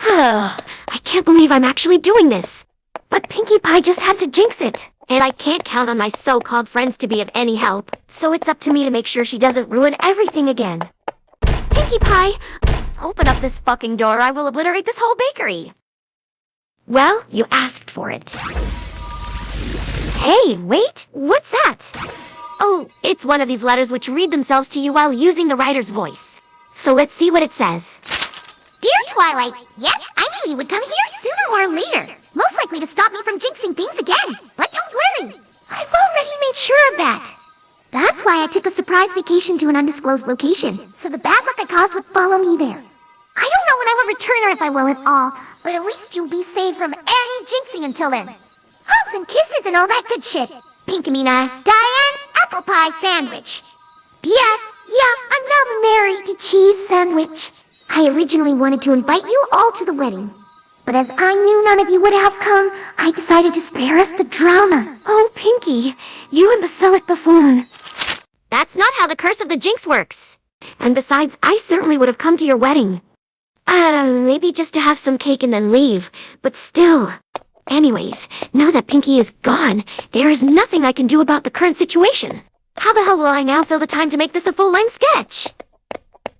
I can't believe I'm actually doing this. But Pinkie Pie just had to jinx it. And I can't count on my so-called friends to be of any help. So it's up to me to make sure she doesn't ruin everything again. Pinkie Pie, open up this fucking door. I will obliterate this whole bakery. Well, you asked for it. Hey, wait, what's that? Oh, it's one of these letters which read themselves to you while using the writer's voice. So let's see what it says. Dear Twilight, yes, I knew you would come here sooner or later. Most likely to stop me from jinxing things again. But don't worry, I've already made sure of that. That's why I took a surprise vacation to an undisclosed location, so the bad luck I caused would follow me there. I don't know when I will return or if I will at all, but at least you'll be saved from any jinxing until then. Hugs and kisses and all that good shit. Pinkamina, Diane, apple pie sandwich. P.S. Yeah, I'm now married to cheese sandwich. I originally wanted to invite you all to the wedding. But as I knew none of you would have come, I decided to spare us the drama. Oh, Pinkie, you imbecilic buffoon. That's not how the curse of the jinx works. And besides, I certainly would have come to your wedding. Maybe just to have some cake and then leave, but still. Anyways, now that Pinkie is gone, there is nothing I can do about the current situation. How the hell will I now fill the time to make this a full-length sketch?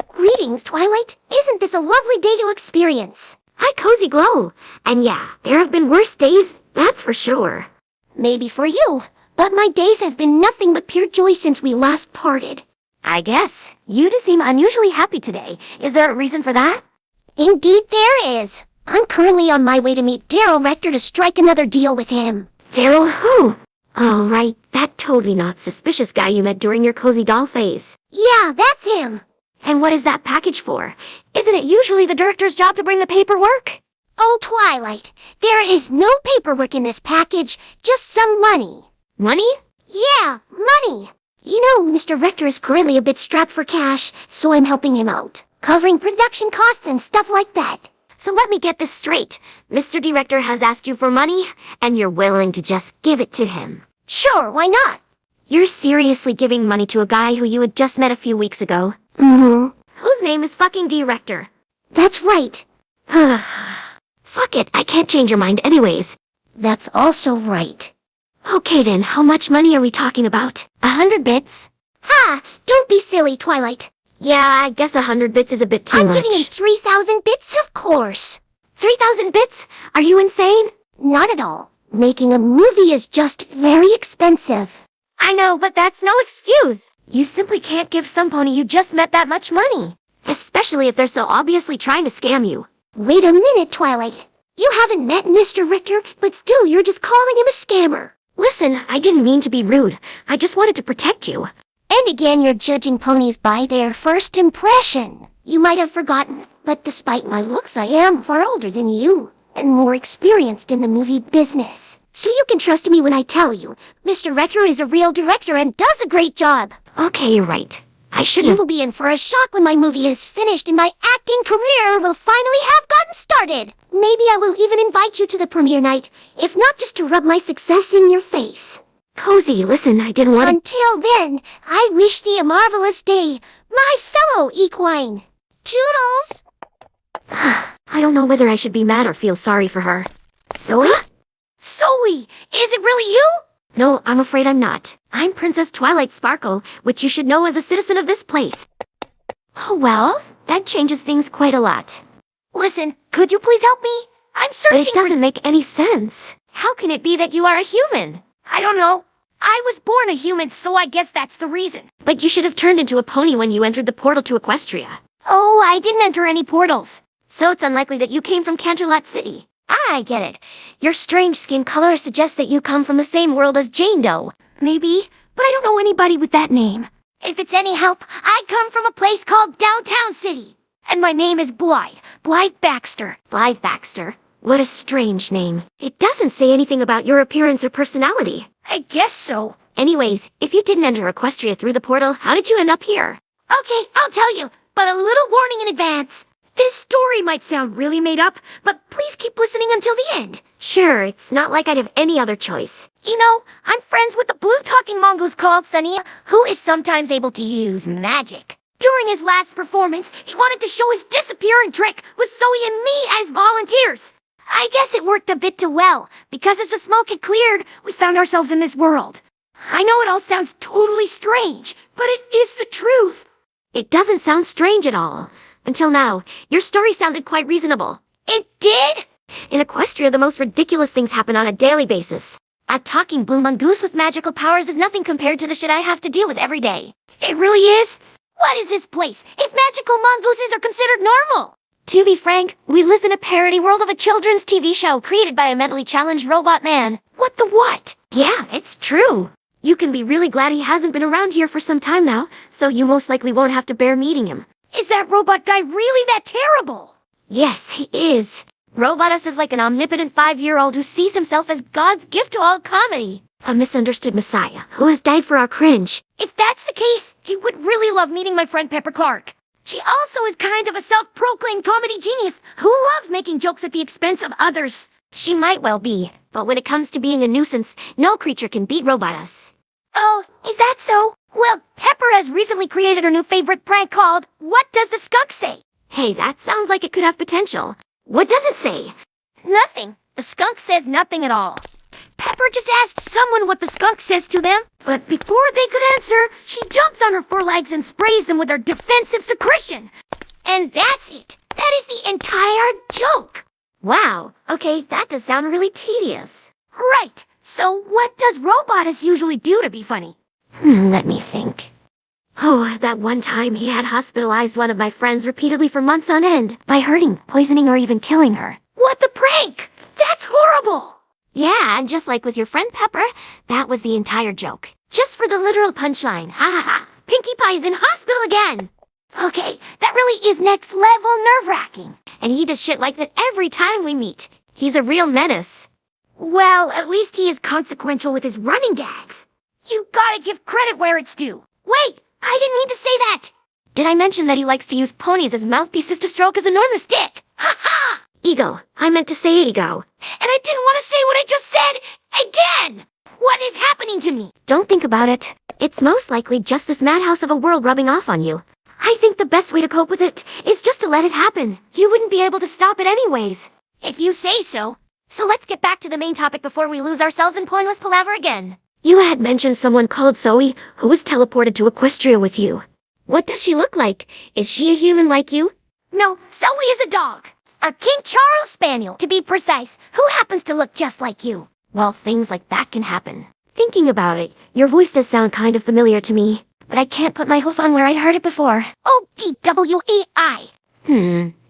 Greetings, Twilight. Isn't this a lovely day to experience? Hi, Cozy Glow. And yeah, there have been worse days, that's for sure. Maybe for you, but my days have been nothing but pure joy since we last parted. I guess. You do seem unusually happy today. Is there a reason for that? Indeed there is. I'm currently on my way to meet Daryl Rector to strike another deal with him. Daryl who? Oh, right, that totally not suspicious guy you met during your Cozy Doll phase. Yeah, that's him. And what is that package for? Isn't it usually the director's job to bring the paperwork? Oh, Twilight, there is no paperwork in this package, just some money. Money? Yeah, money. You know, Mr. Rector is currently a bit strapped for cash, so I'm helping him out, covering production costs and stuff like that. So let me get this straight. Mr. Director has asked you for money, and you're willing to just give it to him. Sure, why not? You're seriously giving money to a guy who you had just met a few weeks ago? Mm-hmm. Whose name is fucking Director? That's right. Fuck it, I can't change your mind anyways. That's also right. Okay then, how much money are we talking about? 100 bits? Ha! Don't be silly, Twilight. Yeah, I guess 100 bits is a bit too much. I'm giving him 3,000 bits, of course. 3,000 bits? Are you insane? Not at all. Making a movie is just very expensive. I know, but that's no excuse. You simply can't give some pony you just met that much money. Especially if they're so obviously trying to scam you. Wait a minute, Twilight. You haven't met Mr. Richter, but still you're just calling him a scammer. Listen, I didn't mean to be rude. I just wanted to protect you. And again, you're judging ponies by their first impression. You might have forgotten, but despite my looks, I am far older than you, and more experienced in the movie business. So you can trust me when I tell you, Mr. Rector is a real director and does a great job. Okay, you're right. I should You have... will be in for a shock when my movie is finished and my acting career will finally have gotten started. Maybe I will even invite you to the premiere night, if not just to rub my success in your face. Cozy, listen, I didn't want to... Until then, I wish thee a marvelous day, my fellow equine. Toodles! I don't know whether I should be mad or feel sorry for her. Zoey? Zoey! Is it really you? No, I'm afraid I'm not. I'm Princess Twilight Sparkle, which you should know as a citizen of this place. Oh well, that changes things quite a lot. Listen, could you please help me? I'm searching But it doesn't make any sense. How can it be that you are a human? I don't know. I was born a human, so I guess that's the reason. But you should have turned into a pony when you entered the portal to Equestria. Oh, I didn't enter any portals. So it's unlikely that you came from Canterlot City. I get it. Your strange skin color suggests that you come from the same world as Jane Doe. Maybe, but I don't know anybody with that name. If it's any help, I come from a place called Downtown City. And my name is Blythe. Blythe Baxter. Blythe Baxter. What a strange name. It doesn't say anything about your appearance or personality. I guess so. Anyways, if you didn't enter Equestria through the portal, how did you end up here? Okay, I'll tell you, but a little warning in advance. This story might sound really made up, but please keep listening until the end. Sure, it's not like I'd have any other choice. You know, I'm friends with the blue talking mongoose called Sania, who is sometimes able to use magic. During his last performance, he wanted to show his disappearing trick with Zoey and me as volunteers. I guess it worked a bit too well, because as the smoke had cleared, we found ourselves in this world. I know it all sounds totally strange, but it is the truth. It doesn't sound strange at all. Until now, your story sounded quite reasonable. It did? In Equestria, the most ridiculous things happen on a daily basis. A talking blue mongoose with magical powers is nothing compared to the shit I have to deal with every day. It really is? What is this place, if magical mongooses are considered normal? To be frank, we live in a parody world of a children's TV show created by a mentally challenged robot man. What the what? Yeah, it's true. You can be really glad he hasn't been around here for some time now, so you most likely won't have to bear meeting him. Is that robot guy really that terrible? Yes, he is. Robotus is like an omnipotent 5-year-old who sees himself as God's gift to all comedy. A misunderstood messiah who has died for our cringe. If that's the case, he would really love meeting my friend Pepper Clark. She also is kind of a self-proclaimed comedy genius who loves making jokes at the expense of others. She might well be, but when it comes to being a nuisance, no creature can beat Robotus. Oh, is that so? Well, Pepper has recently created her new favorite prank called What Does the Skunk Say? Hey, that sounds like it could have potential. What does it say? Nothing. The skunk says nothing at all. Pepper just asked someone what the skunk says to them, but before they could answer, she jumps on her forelegs and sprays them with her defensive secretion. And that's it. That is the entire joke. Wow, okay, that does sound really tedious. Right. So what does Robotus usually do to be funny? Let me think. Oh, that one time he had hospitalized one of my friends repeatedly for months on end by hurting, poisoning, or even killing her. What the prank? That's horrible! Yeah, and just like with your friend Pepper, that was the entire joke. Just for the literal punchline. Ha ha ha. Pinkie Pie's in hospital again. Okay, that really is next level nerve-wracking. And he does shit like that every time we meet. He's a real menace. Well, at least he is consequential with his running gags. You gotta give credit where it's due. Wait, I didn't mean to say that. Did I mention that he likes to use ponies as mouthpieces to stroke his enormous dick? Ha ha! Ego. I meant to say ego. And I didn't want to say what I just said again! What is happening to me? Don't think about it. It's most likely just this madhouse of a world rubbing off on you. I think the best way to cope with it is just to let it happen. You wouldn't be able to stop it anyways. If you say so. So let's get back to the main topic before we lose ourselves in pointless palaver again. You had mentioned someone called Zoey who was teleported to Equestria with you. What does she look like? Is she a human like you? No, Zoey is a dog. A King Charles Spaniel, to be precise, who happens to look just like you. Well, things like that can happen. Thinking about it, your voice does sound kind of familiar to me, but I can't put my hoof on where I'd heard it before. O-D-W-E-I.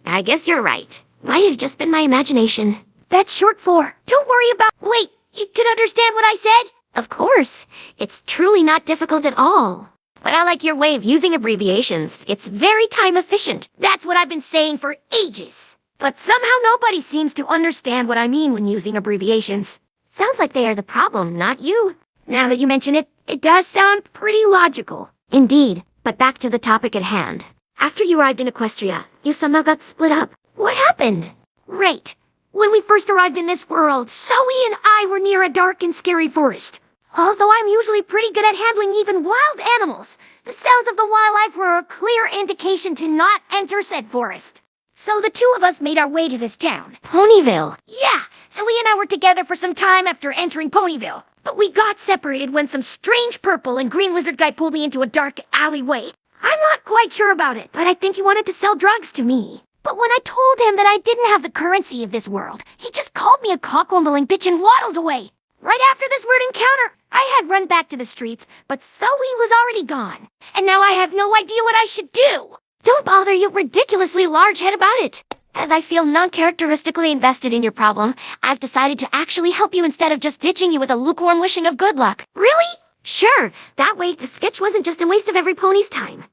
I guess you're right. Might have just been my imagination. That's short for, don't worry about... Wait, you can understand what I said? Of course. It's truly not difficult at all. But I like your way of using abbreviations. It's very time efficient. That's what I've been saying for ages. But somehow nobody seems to understand what I mean when using abbreviations. Sounds like they are the problem, not you. Now that you mention it, it does sound pretty logical. Indeed, but back to the topic at hand. After you arrived in Equestria, you somehow got split up. What happened? Right. When we first arrived in this world, Zoey and I were near a dark and scary forest. Although I'm usually pretty good at handling even wild animals, the sounds of the wildlife were a clear indication to not enter said forest. So the two of us made our way to this town. Ponyville. Yeah, Zoey and I were together for some time after entering Ponyville. But we got separated when some strange purple and green lizard guy pulled me into a dark alleyway. I'm not quite sure about it, but I think he wanted to sell drugs to me. But when I told him that I didn't have the currency of this world, he just called me a cockwombling bitch and waddled away. Right after this weird encounter, I had run back to the streets, but Zoey was already gone. And now I have no idea what I should do. Don't bother your ridiculously large head about it. As I feel non-characteristically invested in your problem, I've decided to actually help you instead of just ditching you with a lukewarm wishing of good luck. Really? Sure, that way the sketch wasn't just a waste of every pony's time.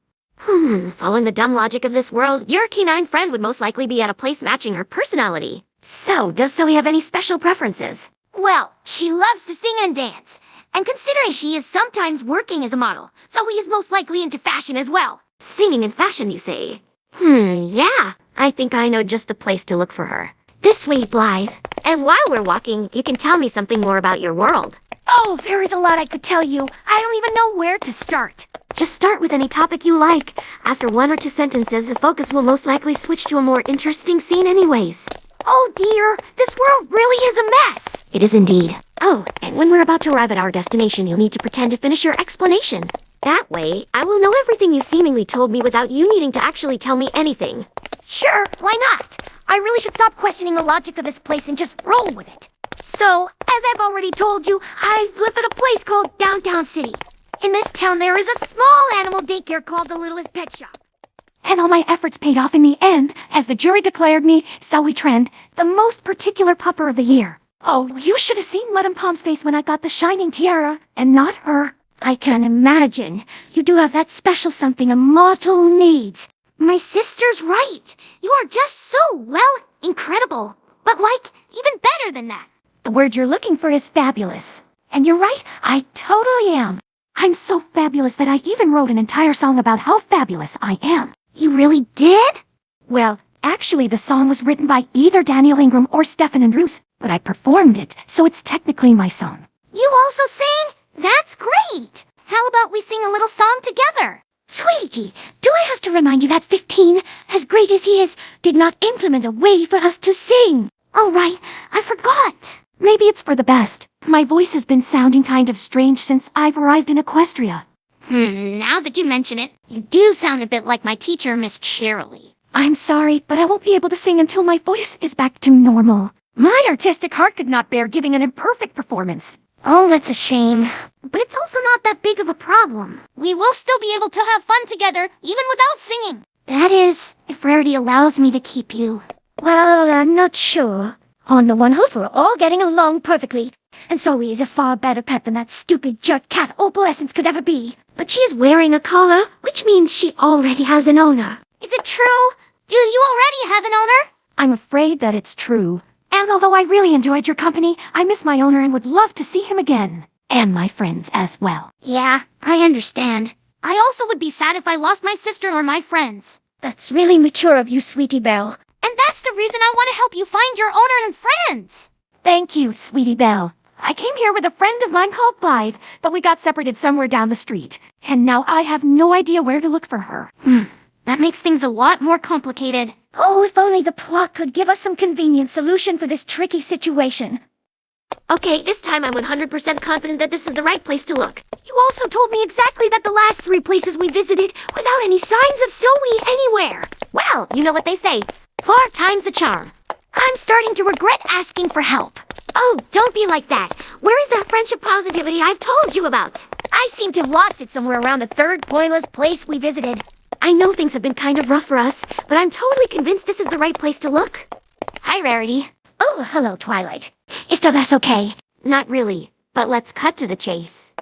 Following the dumb logic of this world, your canine friend would most likely be at a place matching her personality. So, does Zoey have any special preferences? Well, she loves to sing and dance. And considering she is sometimes working as a model, Zoey is most likely into fashion as well. Singing and fashion, you say? Yeah. I think I know just the place to look for her. This way, Blythe. And while we're walking, you can tell me something more about your world. Oh, there is a lot I could tell you. I don't even know where to start. Just start with any topic you like. After 1 or 2 sentences, the focus will most likely switch to a more interesting scene anyways. Oh dear, this world really is a mess. It is indeed. Oh, and when we're about to arrive at our destination, you'll need to pretend to finish your explanation. That way, I will know everything you seemingly told me without you needing to actually tell me anything. Sure, why not? I really should stop questioning the logic of this place and just roll with it. So, as I've already told you, I live at a place called Downtown City. In this town, there is a small animal daycare called the Littlest Pet Shop. And all my efforts paid off in the end, as the jury declared me, Zoey Trend, the most particular pupper of the year. Oh, you should have seen Madame Pom's face when I got the shining tiara, and not her. I can imagine. You do have that special something a mortal needs. My sister's right. You are just so, well, incredible. But even better than that. The word you're looking for is fabulous. And you're right, I totally am. I'm so fabulous that I even wrote an entire song about how fabulous I am. You really did? Well, actually the song was written by either Daniel Ingram or Stefan Andrews, but I performed it, so it's technically my song. You also sing? That's great! How about we sing a little song together? Sweetie, do I have to remind you that 15, as great as he is, did not implement a way for us to sing? Oh right, I forgot. Maybe it's for the best. My voice has been sounding kind of strange since I've arrived in Equestria. Now that you mention it, you do sound a bit like my teacher, Miss Cheerilee. I'm sorry, but I won't be able to sing until my voice is back to normal. My artistic heart could not bear giving an imperfect performance. Oh, that's a shame. But it's also not that big of a problem. We will still be able to have fun together, even without singing. That is, if Rarity allows me to keep you. Well, I'm not sure. On the one hand, we're all getting along perfectly, and Zoey is a far better pet than that stupid jerk cat Opalescence could ever be. But she is wearing a collar, which means she already has an owner. Is it true? Do you already have an owner? I'm afraid that it's true. And although I really enjoyed your company, I miss my owner and would love to see him again. And my friends as well. Yeah, I understand. I also would be sad if I lost my sister or my friends. That's really mature of you, Sweetie Belle. And that's the reason I want to help you find your owner and friends. Thank you, Sweetie Belle. I came here with a friend of mine called Blythe, but we got separated somewhere down the street. And now I have no idea where to look for her. That makes things a lot more complicated. Oh, if only the plot could give us some convenient solution for this tricky situation. Okay, this time I'm 100% confident that this is the right place to look. You also told me exactly that the last 3 places we visited without any signs of Zoey anywhere. Well, you know what they say. 4 times the charm. I'm starting to regret asking for help. Oh, don't be like that. Where is that friendship positivity I've told you about? I seem to have lost it somewhere around the 3rd pointless place we visited. I know things have been kind of rough for us, but I'm totally convinced this is the right place to look. Hi, Rarity. Oh, hello, Twilight. Is that okay? Not really, but let's cut to the chase.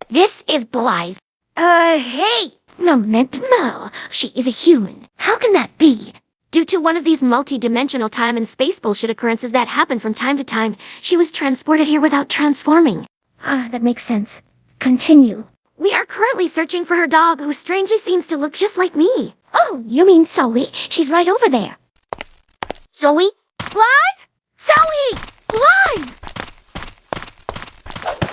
This is Blythe. Hey! No, she is a human. How can that be? Due to one of these multi-dimensional time and space bullshit occurrences that happen from time to time, she was transported here without transforming. That makes sense. Continue. We are currently searching for her dog, who strangely seems to look just like me. Oh, you mean Zoey? She's right over there. Zoey? Blythe? Zoey! Blythe!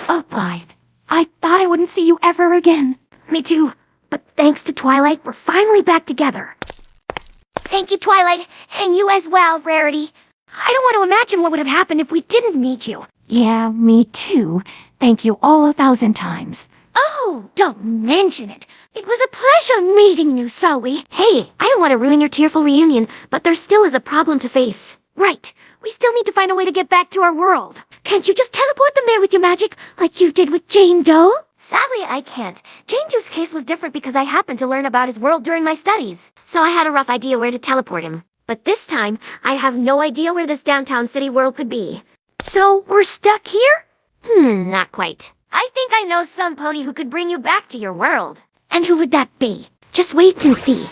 Oh, Blythe. I thought I wouldn't see you ever again. Me too. But thanks to Twilight, we're finally back together. Thank you, Twilight, and you as well, Rarity. I don't want to imagine what would have happened if we didn't meet you. Yeah, me too. Thank you all 1,000 times. Oh, don't mention it. It was a pleasure meeting you, Zoey. Hey, I don't want to ruin your tearful reunion, but there still is a problem to face. Right. We still need to find a way to get back to our world. Can't you just teleport them there with your magic, like you did with Jane Doe? Sadly, I can't. Jane Doe's case was different because I happened to learn about his world during my studies. So I had a rough idea where to teleport him. But this time, I have no idea where this downtown city world could be. So, we're stuck here? Not quite. I think I know some pony who could bring you back to your world. And who would that be? Just wait and see.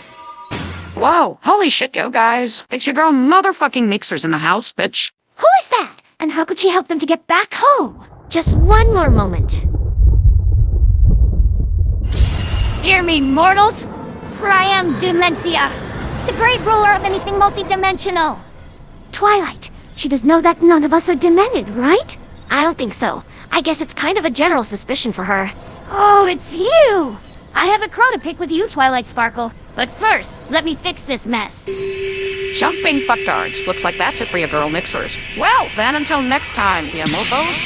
Whoa, holy shit, yo, guys. It's your girl motherfucking Mixer's in the house, bitch. Who is that? And how could she help them to get back home? Just one more moment. Hear me, mortals, for I am Dementia, the great ruler of anything multidimensional. Twilight, she does know that none of us are demented, right? I don't think so. I guess it's kind of a general suspicion for her. Oh, it's you! I have a crow to pick with you, Twilight Sparkle. But first, let me fix this mess. Jumping fucktards. Looks like that's it for your girl mixers. Well, then until next time, you mofos.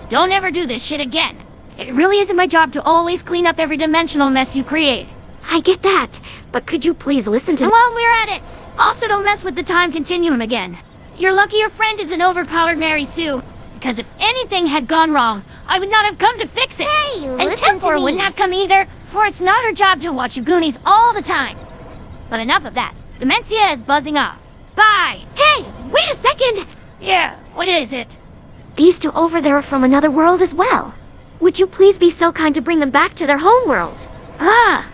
Don't ever do this shit again. It really isn't my job to always clean up every dimensional mess you create. I get that, but could you please listen to And while we're at it, also don't mess with the time continuum again. You're lucky your friend is an overpowered Mary Sue, because if anything had gone wrong, I would not have come to fix it. Hey, And listen to Tempor me. wouldn't have come either, for it's not her job to watch you Goonies all the time. But enough of that. Dementia is buzzing off. Bye! Hey, wait a second! Yeah, what is it? These two over there are from another world as well. Would you please be so kind to bring them back to their home world? Ah,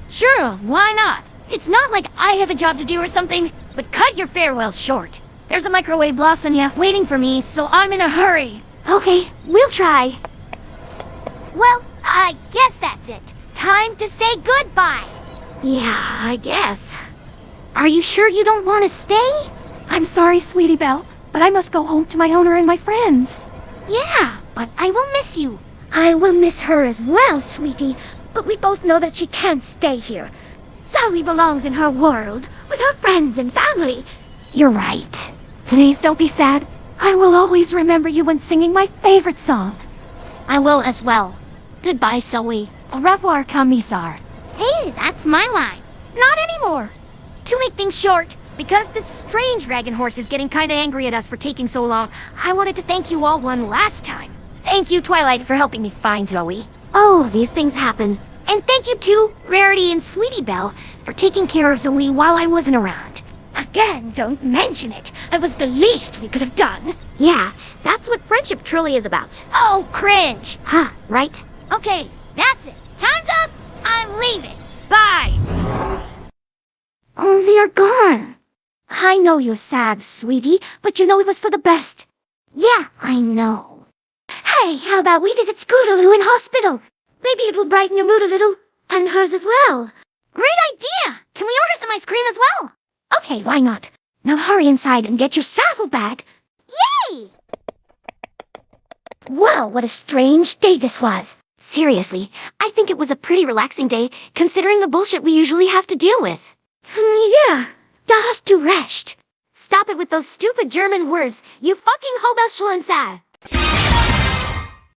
sure, why not? It's not like I have a job to do or something, but cut your farewell short. There's a microwave blossonia waiting for me, so I'm in a hurry. Okay, we'll try. Well, I guess that's it. Time to say goodbye. Yeah, I guess. Are you sure you don't want to stay? I'm sorry, Sweetie Belle, but I must go home to my owner and my friends. Yeah, but I will miss you. I will miss her as well, sweetie, but we both know that she can't stay here. Zoey belongs in her world, with her friends and family. You're right. Please don't be sad. I will always remember you when singing my favorite song. I will as well. Goodbye, Zoey. Au revoir, Commissar. Hey, that's my line. Not anymore. To make things short, because this strange dragon horse is getting kinda angry at us for taking so long, I wanted to thank you all one last time. Thank you, Twilight, for helping me find Zoey. Oh, these things happen. And thank you to Rarity and Sweetie Belle for taking care of Zoey while I wasn't around. Again, don't mention it. It was the least we could have done. Yeah, that's what friendship truly is about. Oh, cringe. Huh, right? Okay, that's it. Time's up. I'm leaving. Bye. Oh, they're gone. I know you're sad, sweetie, but you know it was for the best. Yeah, I know. Hey, how about we visit Scootaloo in hospital? Maybe it will brighten your mood a little, and hers as well. Great idea. Can we order some ice cream as well? Okay, why not? Now hurry inside and get your saddlebag. Yay! Wow, what a strange day this was. Seriously, I think it was a pretty relaxing day, considering the bullshit we usually have to deal with. Yeah, da hast du recht. Stop it with those stupid German words, you fucking Hobelschlenzer.